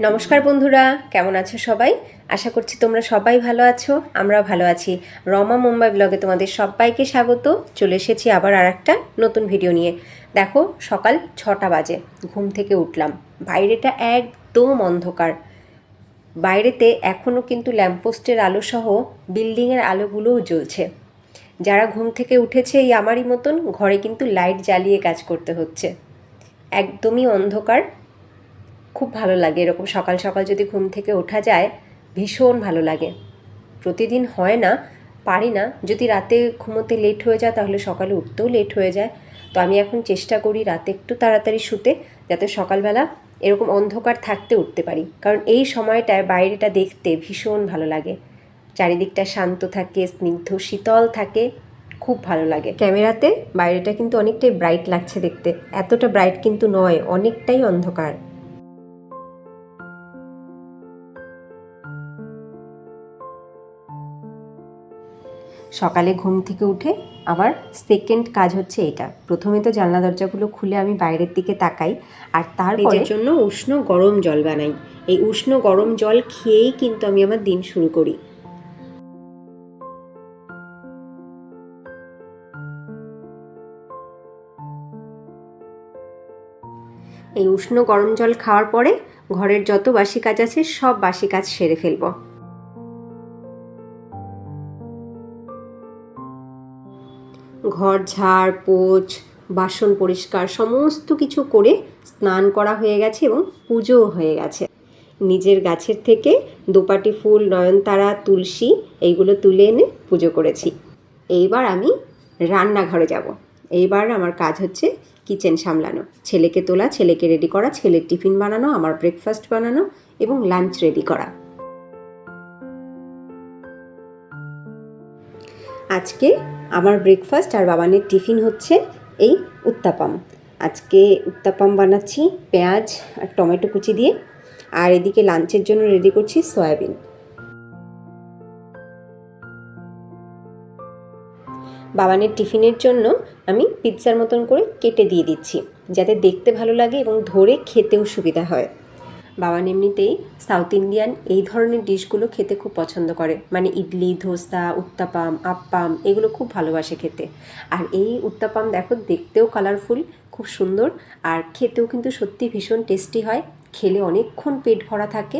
নমস্কার বন্ধুরা, কেমন আছো সবাই? আশা করছি তোমরা সবাই ভালো আছো। আমরাও ভালো আছি। রমা মুম্বাই ব্লগে তোমাদের সবাইকে স্বাগত। চলে এসেছি আবার আরেকটা নতুন ভিডিও নিয়ে। দেখো, সকাল 6টা বাজে, ঘুম থেকে উঠলাম। বাইরেটা একদম অন্ধকার। বাইরেতে এখনও কিন্তু ল্যাম্পপোস্টের আলো সহ বিল্ডিংয়ের আলোগুলোও জ্বলছে। যারা ঘুম থেকে উঠেছে এই আমারই মতন, ঘরে কিন্তু লাইট জ্বালিয়ে কাজ করতে হচ্ছে। একদমই অন্ধকার। খুব ভালো লাগে এরকম সকাল সকাল যদি ঘুম থেকে ওঠা যায়, ভীষণ ভালো লাগে। প্রতিদিন হয় না, পারি না। যদি রাতে ঘুমোতে লেট হয়ে যায় তাহলে সকালে উঠতেও লেট হয়ে যায়। তো আমি এখন চেষ্টা করি রাতে একটু তাড়াতাড়ি শুতে, যাতে সকালবেলা এরকম অন্ধকার থাকতে উঠতে পারি। কারণ এই সময়টায় বাইরেটা দেখতে ভীষণ ভালো লাগে। চারিদিকটা শান্ত থাকে, স্নিগ্ধ শীতল থাকে, খুব ভালো লাগে। ক্যামেরাতে বাইরেটা কিন্তু অনেকটাই ব্রাইট লাগছে দেখতে। এতটা ব্রাইট কিন্তু নয়, অনেকটাই অন্ধকার। সকালে ঘুম থেকে উঠে আমার সেকেন্ড কাজ হচ্ছে এটা। প্রথমে তো জানলা দরজাগুলো খুলে আমি বাইরের দিকে তাকাই, আর তারপরে নিজের জন্য উষ্ণ গরম জল বানাই। এই উষ্ণ গরম জল খেয়েই কিন্তু আমি আমার দিন শুরু করি। এই উষ্ণ গরম জল খাওয়ার পরে ঘরের যত বাসি কাজ আছে সব বাসি কাজ সেরে ফেলবো। ঘর ঝাড় পোছ, বাসন পরিষ্কার সমস্ত কিছু করে স্নান করা হয়ে গেছে এবং পুজোও হয়ে গেছে। নিজের গাছের থেকে দোপাটি ফুল, নয়নতারা, তুলসী এইগুলো তুলে এনে পুজো করেছি। এইবার আমি রান্নাঘরে যাব। এইবার আমার কাজ হচ্ছে কিচেন সামলানো, ছেলেকে তোলা, ছেলেকে রেডি করা, ছেলের টিফিন বানানো, আমার ব্রেকফাস্ট বানানো এবং লাঞ্চ রেডি করা। আজকে আমার ব্রেকফাস্ট আর বাবানের টিফিন হচ্ছে এই উত্তাপাম। আজকে উত্তাপাম বানাচ্ছি পেঁয়াজ আর টমেটো কুচি দিয়ে, আর এদিকে লাঞ্চের জন্য রেডি করছি সয়াবিন। বাবানের টিফিনের জন্য আমি পিৎজার মতন করে কেটে দিয়ে দিচ্ছি, যাতে দেখতে ভালো লাগে এবং ধরে খেতেও সুবিধা হয়। বাবান এমনিতেই সাউথ ইন্ডিয়ান এই ধরনের ডিশগুলো খেতে খুব পছন্দ করে, মানে ইডলি, ধোসা, উত্তাপাম, আপ্পাম এগুলো খুব ভালোবাসে খেতে। আর এই উত্তাপাম দেখো, দেখতেও কালারফুল, খুব সুন্দর, আর খেতেও কিন্তু সত্যি ভীষণ টেস্টি হয়। খেলে অনেকক্ষণ পেট ভরা থাকে।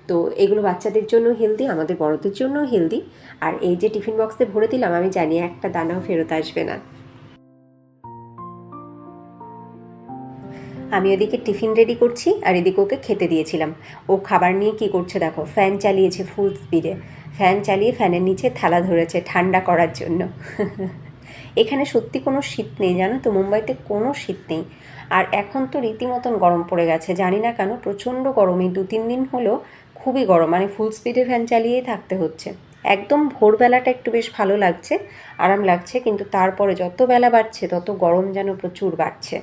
তো এগুলো বাচ্চাদের জন্য হেলদি, আমাদের বড়দের জন্যও হেলদি। আর এই যে টিফিন বক্সে ভরে দিলাম, আমি জানি একটা দানাও ফেরত আসবে না। আমি ওদিকে টিফিন রেডি করছি আর এদিকে ওকে খেতে দিয়েছিলাম। ও খাবার নিয়ে কি করছে দেখো, ফ্যান চালিয়েছে ফুল স্পিডে। ফ্যান চালিয়ে ফ্যানের নিচে থালা ধরেছে ঠান্ডা করার জন্য। এখানে সত্যি কোনো শীত নেই, জানো তো, মুম্বাইতে কোনো শীত নেই। আর এখন তো রীতিমতন গরম পড়ে গেছে, জানি না কেন প্রচণ্ড গরম। এই 2-3 দিন হলো খুবই গরম, মানে ফুল স্পিডে ফ্যান চালিয়েই থাকতে হচ্ছে। একদম ভোরবেলাটা একটু বেশ ভালো লাগছে, আরাম লাগছে, কিন্তু তারপরে যত বেলা বাড়ছে তত গরম যেন প্রচুর বাড়ছে।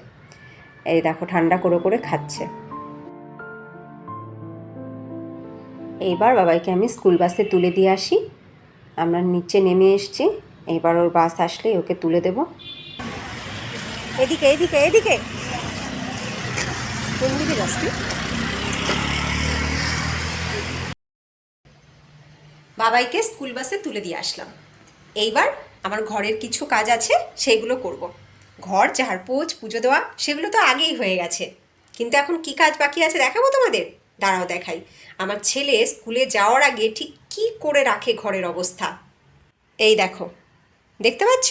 এই দেখো ঠান্ডা করে করে খাচ্ছে। এইবার বাবাইকে আমি স্কুল বাসে তুলে দিয়ে আসি। আমরা নিচে নেমে এসছি, এইবার ওর বাস আসলেই ওকে তুলে দেব। এদিকে এদিকে এদিকে কোন দিকে যাচ্ছি? বাবাইকে স্কুল বাসে তুলে দিয়ে আসলাম। এইবার আমার ঘরের কিছু কাজ আছে, সেইগুলো করব। ঘর ঝাড় পোছ, পুজো দেওয়া সেগুলো তো আগেই হয়ে গেছে, কিন্তু এখন কি কাজ বাকি আছে দেখাবো তোমাদের। দাঁড়াও দেখাই। আমার ছেলে স্কুলে যাওয়ার আগে ঠিক কী করে রাখে ঘরের অবস্থা। এই দেখো, দেখতে পাচ্ছ?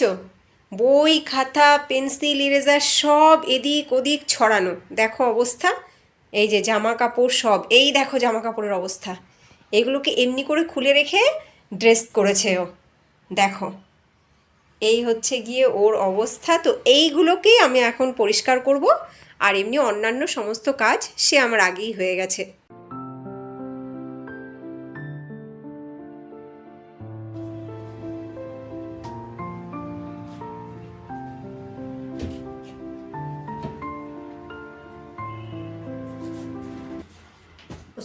বই খাতা পেন্সিল ইরেজার সব এদিক ওদিক ছড়ানো, দেখো অবস্থা। এই যে জামা কাপড় সব, এই দেখো জামা কাপড়ের অবস্থা। এগুলোকে এমনি করে খুলে রেখে ড্রেস করেছে ও, দেখো। এই হচ্ছে গিয়ে ওর অবস্থা। তো এইগুলোকেই আমি এখন পরিষ্কার করব, আর এমনি অন্যান্য সমস্ত কাজ সে আমার আগেই হয়ে গেছে।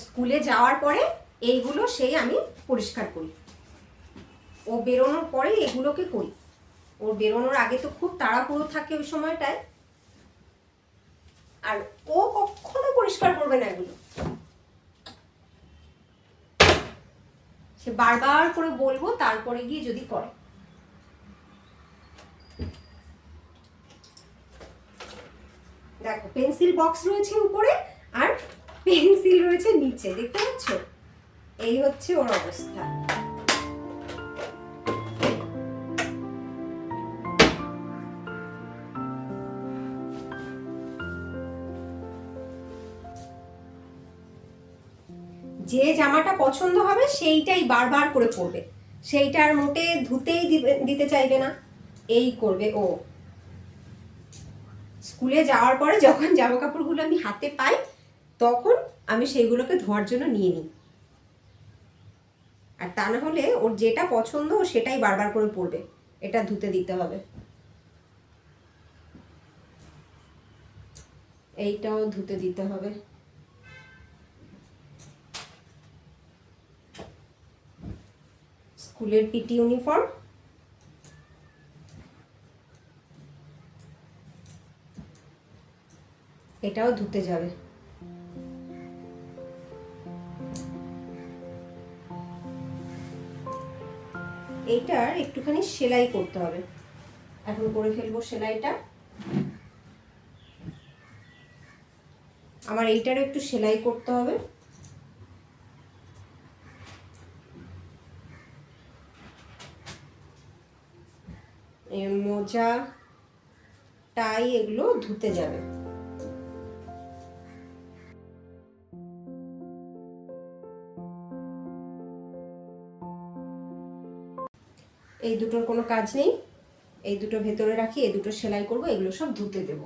স্কুলে যাওয়ার পরে এইগুলো সেই আমি পরিষ্কার করি। ও বেরোনোর পরে এগুলোকে করি। ওর বেরোনোর আগে তো খুব তাড়াহুড়ো থাকে ওই সময়টায়, আর ও কখনো পরিষ্কার করবে না এগুলো। সে বারবার করে বলবো, তারপরে গিয়ে যদি করে। দেখো পেন্সিল বক্স রয়েছে উপরে আর পেন্সিল রয়েছে নিচে, দেখতে পাচ্ছ? এই হচ্ছে ওর অবস্থা। যে জামাটা পছন্দ হবে সেইটাই বারবার করে পরবে, সেইটার মোটে ধুতেই দিতে চাইবে না, এই করবে ও। স্কুলে যাওয়ার পরে যখন জামা কাপড়গুলো আমি হাতে পাই তখন আমি সেইগুলোকে ধোয়ার জন্য নিয়ে নিই, আর তা না হলে ওর যেটা পছন্দ ও সেটাই বারবার করে পরবে, এটা ধুতে দিতে হবে। এইটাও ধুতে দিতে হবে। স্কুলের পিটি ইউনিফর্ম, এটাও ধুতে যাবে। এইটার একটুখানি সেলাই করতে হবে, এখন করে ফেলবো সেলাইটা। আমার এইটারও একটু সেলাই করতে হবে। মোজা, টাই এগুলো ধুতে যাবে। এই দুটোর কোনো কাজ নেই, এই দুটো ভেতরে রাখি, এই দুটো সেলাই করব, এগুলো সব ধুতে দেব।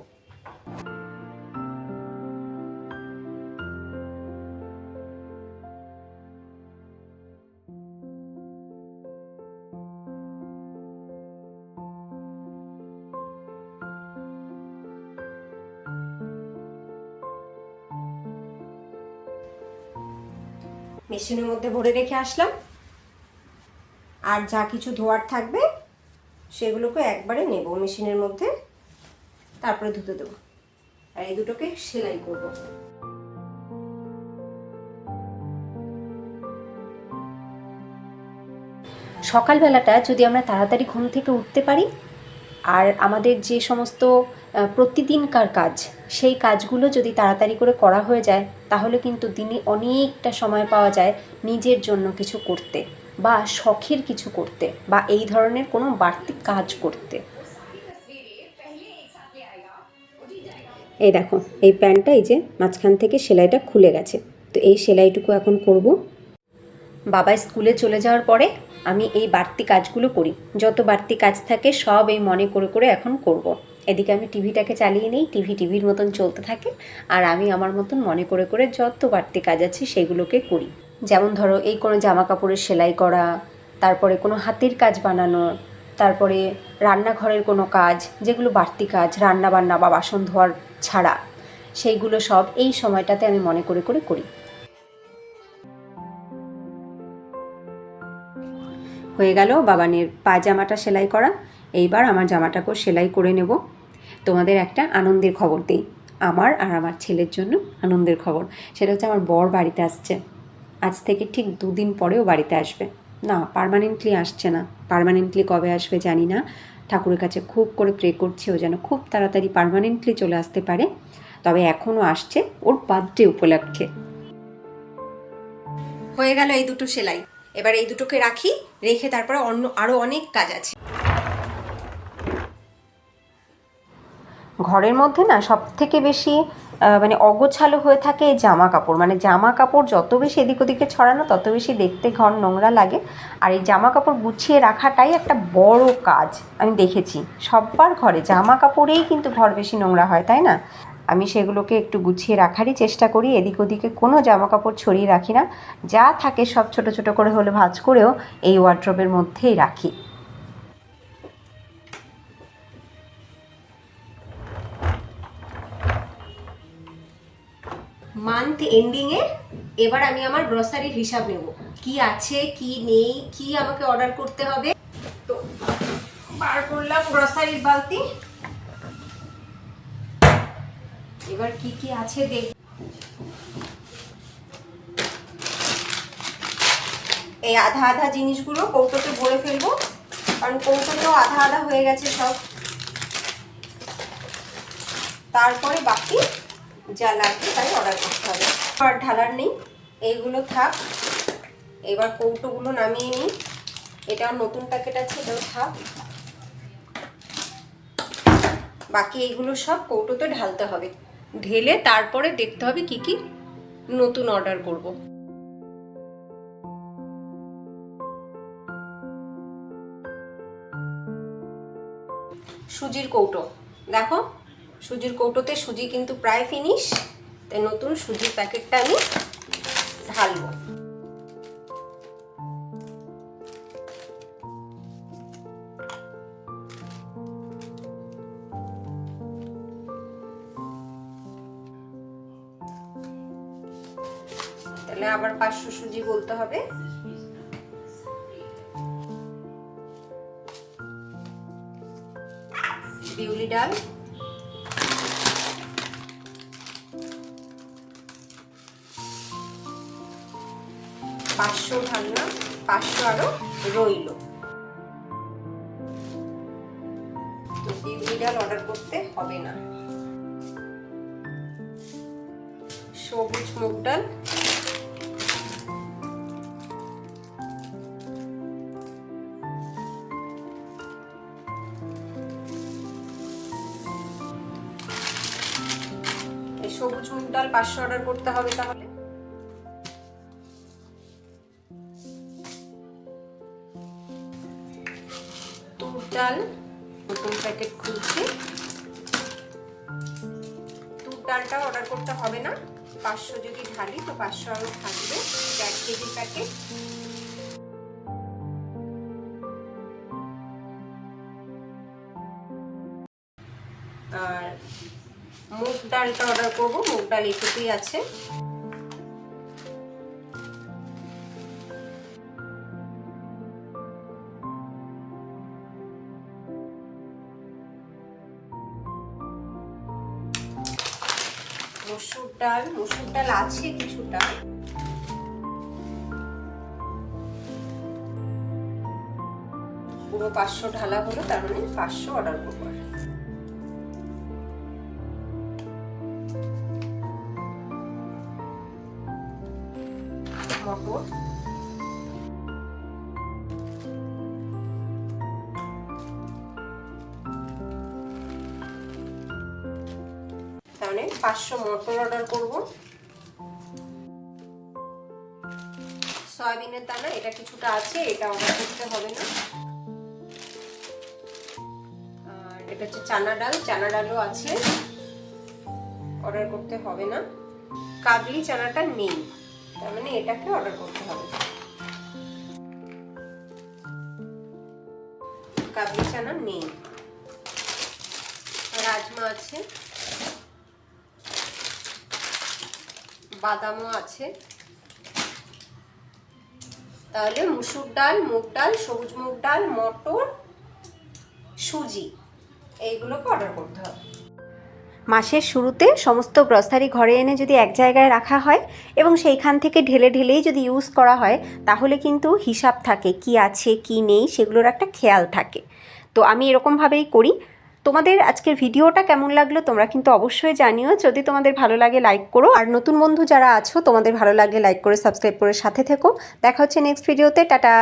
মেশিনের মধ্যে ভরে রেখে আসলাম, আর যা কিছু ধোয়ার থাকবে সেগুলোকে একবারে নেব মেশিনের মধ্যে, তারপরে ধুতে দেবো, আর এই দুটোকে সেলাই করব। সকালবেলাটা যদি আমরা তাড়াতাড়ি ঘুম থেকে উঠতে পারি আর আমাদের যে সমস্ত প্রতিদিনকার কাজ সেই কাজগুলো যদি তাড়াতাড়ি করে করা হয়ে যায়, তাহলে কিন্তু দিনে অনেকটা সময় পাওয়া যায় নিজের জন্য কিছু করতে, বা শখের কিছু করতে, বা এই ধরনের কোনো বাড়তি কাজ করতে। এই দেখো এই প্যান্টটা, এই যে মাঝখান থেকে সেলাইটা খুলে গেছে, তো এই সেলাইটুকু এখন করব। বাবা স্কুলে চলে যাওয়ার পরে আমি এই বাড়তি কাজগুলো করি, যত বাড়তি কাজ থাকে সব এই মনে করে করে এখন করব। এদিকে আমি টিভিটাকে চালিয়ে নিই, টিভির মতন চলতে থাকে, আর আমি আমার মতন মনে করে করে যত বাড়তি কাজ আছে সেগুলোকে করি। যেমন ধরো এই কোনো জামা কাপড়ের সেলাই করা, তারপরে কোনো হাতের কাজ বানানো, তারপরে রান্নাঘরের কোনো কাজ, যেগুলো বাড়তি কাজ, রান্না বান্না বা বাসন ধোয়ার ছাড়া, সেইগুলো সব এই সময়টাতে আমি মনে করে করে করি। হয়ে গেল বাবানের পাজামাটা সেলাই করা, এইবার আমার জামাটাকেও সেলাই করে নেব। তোমাদের একটা আনন্দের খবর দিই, আমার আর আমার ছেলের জন্য আনন্দের খবর। সেটা হচ্ছে আমার বর বাড়িতে আসছে, আজ থেকে ঠিক 2 দিন পরেও বাড়িতে আসবে। না, পার্মানেন্টলি আসছে না, পার্মানেন্টলি কবে আসবে জানি না। ঠাকুরের কাছে খুব করে প্রে করছি ও যেন খুব তাড়াতাড়ি পার্মানেন্টলি চলে আসতে পারে, তবে এখনও আসছে ওর বার্থডে উপলক্ষে। হয়ে গেল এই দুটো সেলাই, এবার এই দুটোকে রাখি, রেখে তারপরে আরও অনেক কাজ আছে। ঘরের মধ্যে না সব থেকে বেশি মানে অগোছালো হয়ে থাকে এই জামা কাপড়, মানে জামা কাপড় যত বেশি এদিক ওদিকে ছড়ানো তত বেশি দেখতে ঘর নোংরা লাগে। আর এই জামা কাপড় গুছিয়ে রাখাটাই একটা বড় কাজ, আমি দেখেছি সবার ঘরে জামা কাপড়েই কিন্তু ঘর বেশি নোংরা হয়, তাই না? আমি সেগুলোকে একটু গুছিয়ে রাখারই চেষ্টা করি, এদিক ওদিকে কোনো জামা কাপড় ছড়িয়ে রাখি না, যা থাকে সব ছোট ছোট করে হলে ভাঁজ করেও এই ওয়ার্ড্রবের মধ্যেই রাখি। মান্থ এন্ডিংয়ে এবার আমি আমার গ্রসারির হিসাব নেব, কি আছে কি নেই, কি আমাকে অর্ডার করতে হবে। তো বার করলাম গ্রসারির বালতি, এবার কি কি আছে দেখ। এই আধা আধা জিনিসগুলো কৌটোতে ভরে ফেলবো, কারণ কৌটোতেও আধা আধা হয়ে গেছে সব। তারপরে বাকি যা লাগবে তাই অর্ডার করতে হবে। আর ঢালার নেই, এইগুলো থাক। এবার কৌটোগুলো নামিয়ে নিই। এটাও নতুন প্যাকেট আছে, এটাও থাক। বাকি এইগুলো সব কৌটোতে ঢালতে হবে, ঢেলে তারপরে দেখতে হবে কি কি নতুন অর্ডার করব। সুজির কৌটো দেখো, সুজির কৌটোতে সুজি কিন্তু প্রায় ফিনিশ, তাই নতুন সুজির প্যাকেটটা আমি ঢালবো। তাহলে আবার 500 সুজি বলতে হবে। বিউলি ডাল, ঢালনা, 500 আরো রইল। তো বিউলি ডাল অর্ডার করতে হবে না। সবুজ মুগ ডাল, সবুজ মুগ ডাল 500 অর্ডার করতে হবে। তাহলে তুর ডাল, নতুন প্যাকেট খুলছি। তুর ডালটা অর্ডার করতে হবে না, 500 যদি ঢালি তো 500 আরো থাকবে। 1 কেজি প্যাকেট। আর মুগ ডালটা অর্ডার করব, মুগ ডাল এটুকুই আছে। মসুর ডাল আছে কিছুটা। পুরো 500 ঢালা হলো, তার মানে 500 অর্ডার করবো। মটর, তাহলে 500 মটর অর্ডার করব। সয়াবিনের দানা, এটা কিছুটা আছে, এটা অর্ডার করতে হবে না। আর এটা হচ্ছে চানা ডালও আছে, অর্ডার করতে হবে না। কাবলি চানাটা নেই, তার মানে এটাকে অর্ডার করতে হবে। কাবলি চানা নেই। রাজমা আছে, বাদামও আছে। তাহলে মুসুর ডাল, মুগ ডাল, সবুজ মুগ ডাল, মটর, সুজি, এইগুলোকে অর্ডার করতে হবে। মাসের শুরুতে সমস্ত গ্রসারি ঘরে এনে যদি এক জায়গায় রাখা হয় এবং সেইখান থেকে ঢেলেই যদি ইউজ করা হয়, তাহলে কিন্তু হিসাব থাকে কি আছে কি নেই, সেগুলোর একটা খেয়াল থাকে। তো আমি এরকমভাবেই করি। তোমাদের আজকের ভিডিওটা কেমন লাগলো তোমরা কিন্তু অবশ্যই জানিও। যদি তোমাদের ভালো লাগে লাইক করো, আর নতুন বন্ধু যারা আছো তোমাদের ভালো লাগলে লাইক করে সাবস্ক্রাইব করে সাথে থেকো। দেখা হচ্ছে নেক্সট ভিডিওতে। টাটা।